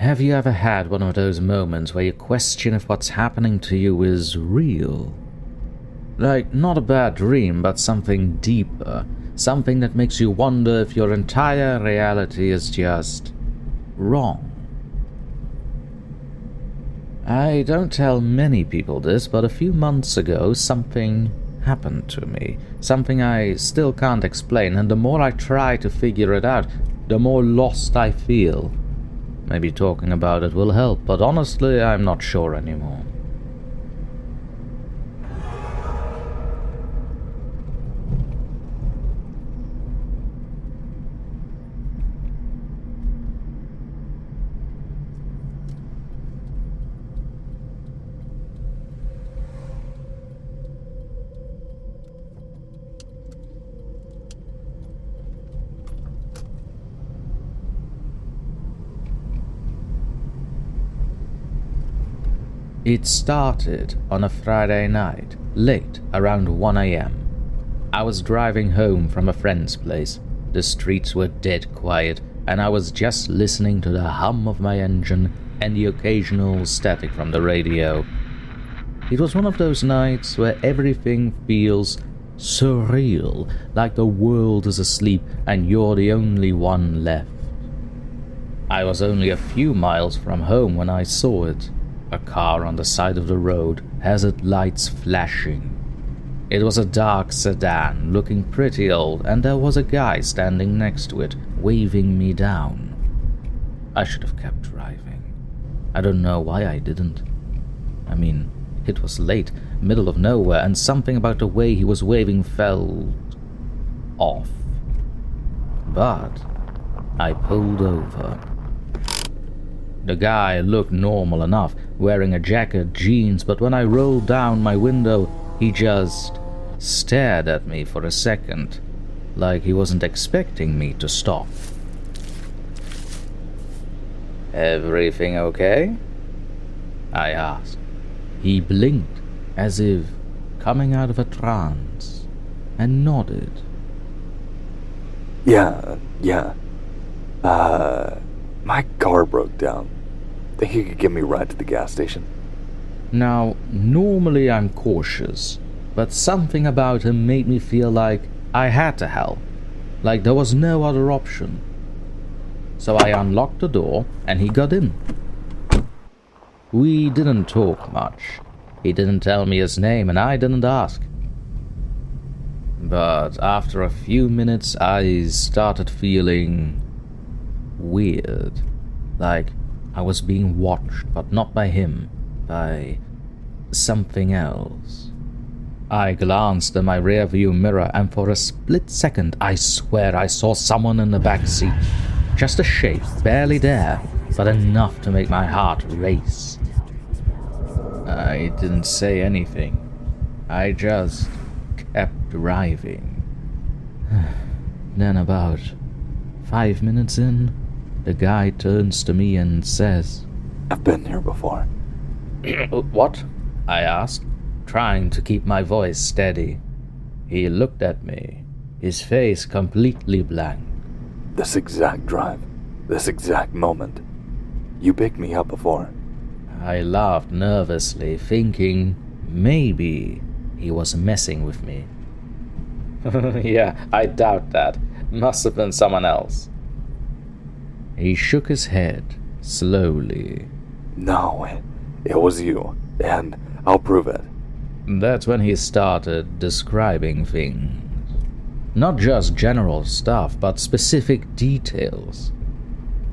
Have you ever had one of those moments where you question if what's happening to you is real? Like, not a bad dream, but something deeper, something that makes you wonder if your entire reality is just wrong. I don't tell many people this, but a few months ago something happened to me, something I still can't explain, and the more I try to figure it out, the more lost I feel. Maybe talking about it will help, but honestly, I'm not sure anymore. It started on a Friday night, late, around 1 a.m. I was driving home from a friend's place. The streets were dead quiet, and I was just listening to the hum of my engine and the occasional static from the radio. It was one of those nights where everything feels surreal, like the world is asleep and you're the only one left. I was only a few miles from home when I saw it. A car on the side of the road, hazard lights flashing. It was a dark sedan, looking pretty old, and there was a guy standing next to it, waving me down. I should have kept driving. I don't know why I didn't. I mean, it was late, middle of nowhere, and something about the way he was waving felt off. But I pulled over. The guy looked normal enough, wearing a jacket, jeans, but when I rolled down my window, he just stared at me for a second, like he wasn't expecting me to stop. "Everything okay?" I asked. He blinked, as if coming out of a trance, and nodded. Yeah. My car broke down. Think you could give me a ride to the gas station? Now, normally I'm cautious, but something about him made me feel like I had to help, like there was no other option. So I unlocked the door, and he got in. We didn't talk much. He didn't tell me his name, and I didn't ask. But after a few minutes, I started feeling weird, like I was being watched, but not by him, by something else. I glanced in my rearview mirror, and for a split second, I swear I saw someone in the back seat. Just a shape, barely there, but enough to make my heart race. I didn't say anything. I just kept driving. Then about 5 minutes in, the guy turns to me and says, "I've been here before." "What?" I asked, trying to keep my voice steady. He looked at me, his face completely blank. "This exact drive, this exact moment. You picked me up before." I laughed nervously, thinking maybe he was messing with me. "Yeah, I doubt that. Must have been someone else." He shook his head, slowly. "No, it was you, and I'll prove it." That's when he started describing things. Not just general stuff, but specific details.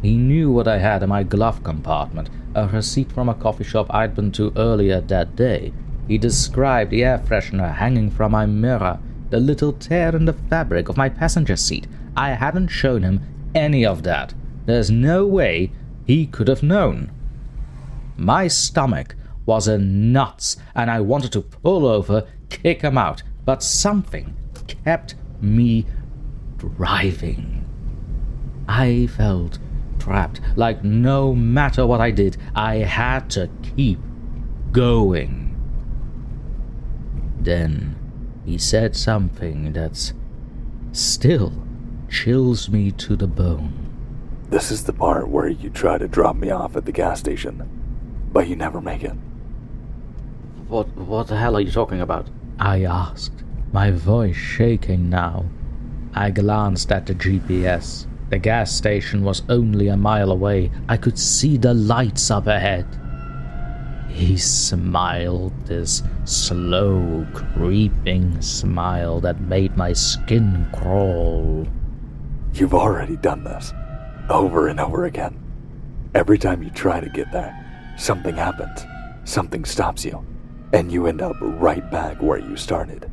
He knew what I had in my glove compartment, a receipt from a coffee shop I'd been to earlier that day. He described the air freshener hanging from my mirror, the little tear in the fabric of my passenger seat. I hadn't shown him any of that. There's no way he could have known. My stomach was in knots, and I wanted to pull over, kick him out, but something kept me driving. I felt trapped, like no matter what I did, I had to keep going. Then he said something that still chills me to the bone. This is the part where you try to drop me off at the gas station, but you never make it. What the hell are you talking about? I asked, my voice shaking now. I glanced at the GPS. The gas station was only a mile away. I could see the lights up ahead. He smiled, this slow, creeping smile that made my skin crawl. You've already done this, over and over again. Every time you try to get there, something happens, something stops you, and you end up right back where you started.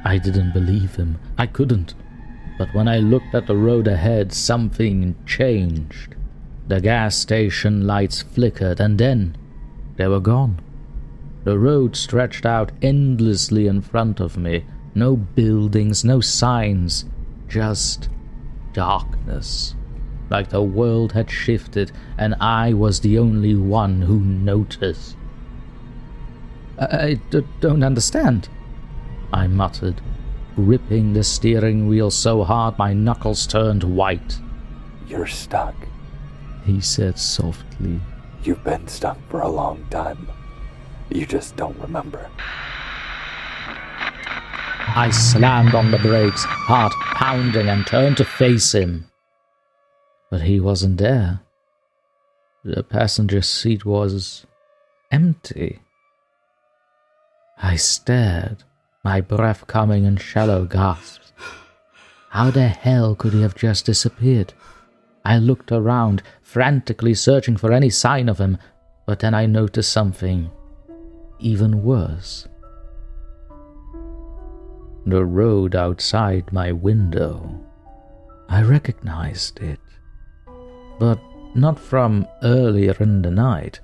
I didn't believe him. I couldn't. But when I looked at the road ahead, something changed. The gas station lights flickered, and then they were gone. The road stretched out endlessly in front of me. No buildings, no signs, just darkness. Like the world had shifted, and I was the only one who noticed. I don't understand, I muttered, gripping the steering wheel so hard my knuckles turned white. You're stuck, he said softly. You've been stuck for a long time. You just don't remember. I slammed on the brakes, heart pounding, and turned to face him. But he wasn't there. The passenger seat was empty. I stared, my breath coming in shallow gasps. How the hell could he have just disappeared? I looked around, frantically searching for any sign of him, but then I noticed something even worse. The road outside my window. I recognized it, but not from earlier in the night,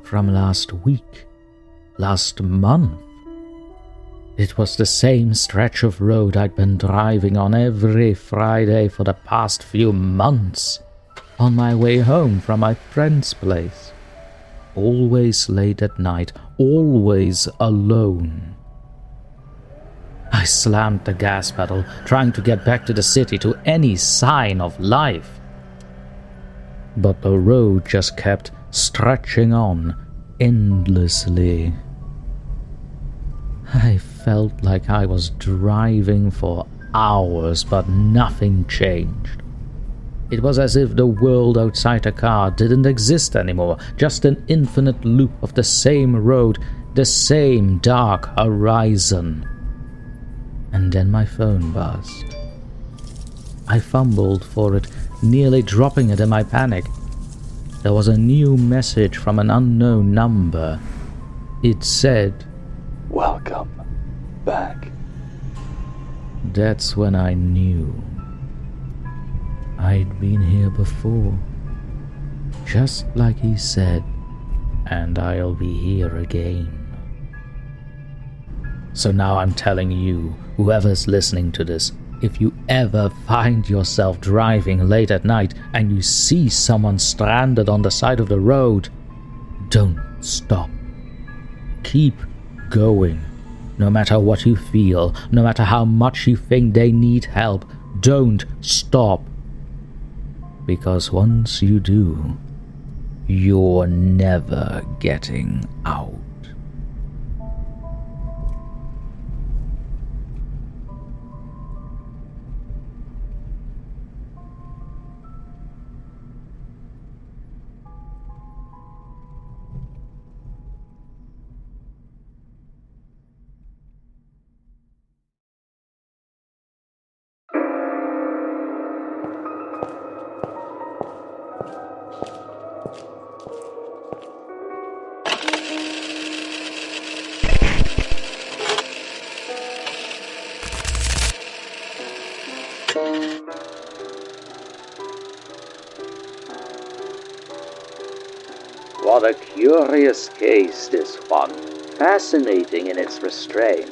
from last week, last month. It was the same stretch of road I'd been driving on every Friday for the past few months, on my way home from my friend's place. Always late at night, always alone. I slammed the gas pedal, trying to get back to the city, to any sign of life. But the road just kept stretching on endlessly. I felt like I was driving for hours, but nothing changed. It was as if the world outside the car didn't exist anymore, just an infinite loop of the same road, the same dark horizon. And then my phone buzzed. I fumbled for it, nearly dropping it in my panic. There was a new message from an unknown number. It said, "Welcome back." That's when I knew. I'd been here before, just like he said, and I'll be here again. So now I'm telling you, whoever's listening to this, if you ever find yourself driving late at night and you see someone stranded on the side of the road, don't stop. Keep going. No matter what you feel, no matter how much you think they need help, don't stop. Because once you do, you're never getting out. What a curious case, this one. Fascinating in its restraint.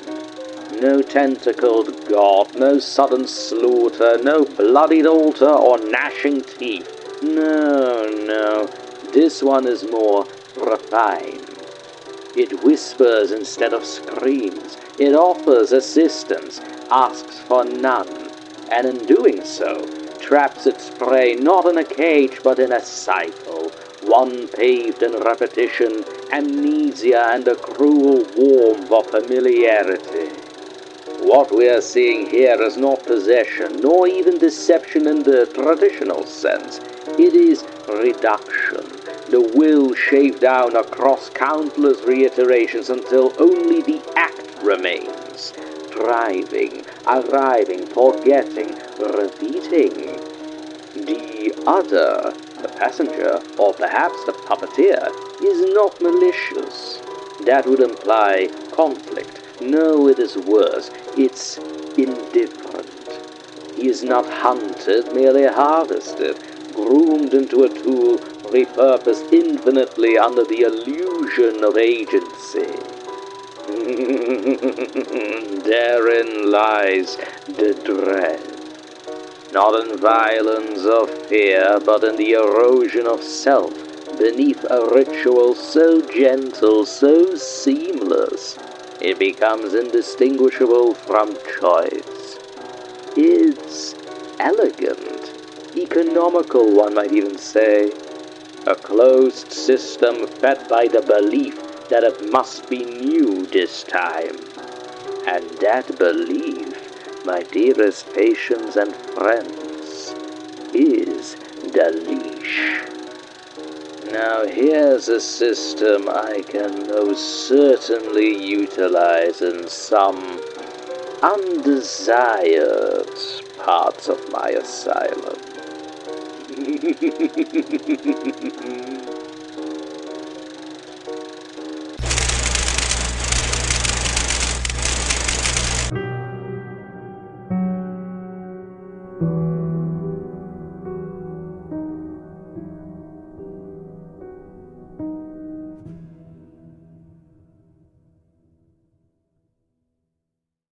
No tentacled god, no sudden slaughter, no bloodied altar or gnashing teeth. No. This one is more refined. It whispers instead of screams. It offers assistance, asks for none, and in doing so, traps its prey not in a cage but in a cycle, one paved in repetition, amnesia, and a cruel warmth of familiarity. What we are seeing here is not possession, nor even deception in the traditional sense. It is reduction, the will shaved down across countless reiterations until only the act remains. Driving, arriving, forgetting, repeating. The other, the passenger, or perhaps the puppeteer, is not malicious. That would imply conflict. No, it is worse. It's indifferent. He is not hunted, merely harvested, groomed into a tool, repurposed infinitely under the illusion of agency. Therein lies the dread. Not in violence or fear, but in the erosion of self, beneath a ritual so gentle, so seamless, it becomes indistinguishable from choice. It's elegant, economical, one might even say. A closed system fed by the belief that it must be new this time. And that belief, my dearest patients and friends, is the leash. Now here's a system I can most certainly utilize in some undesired parts of my asylum.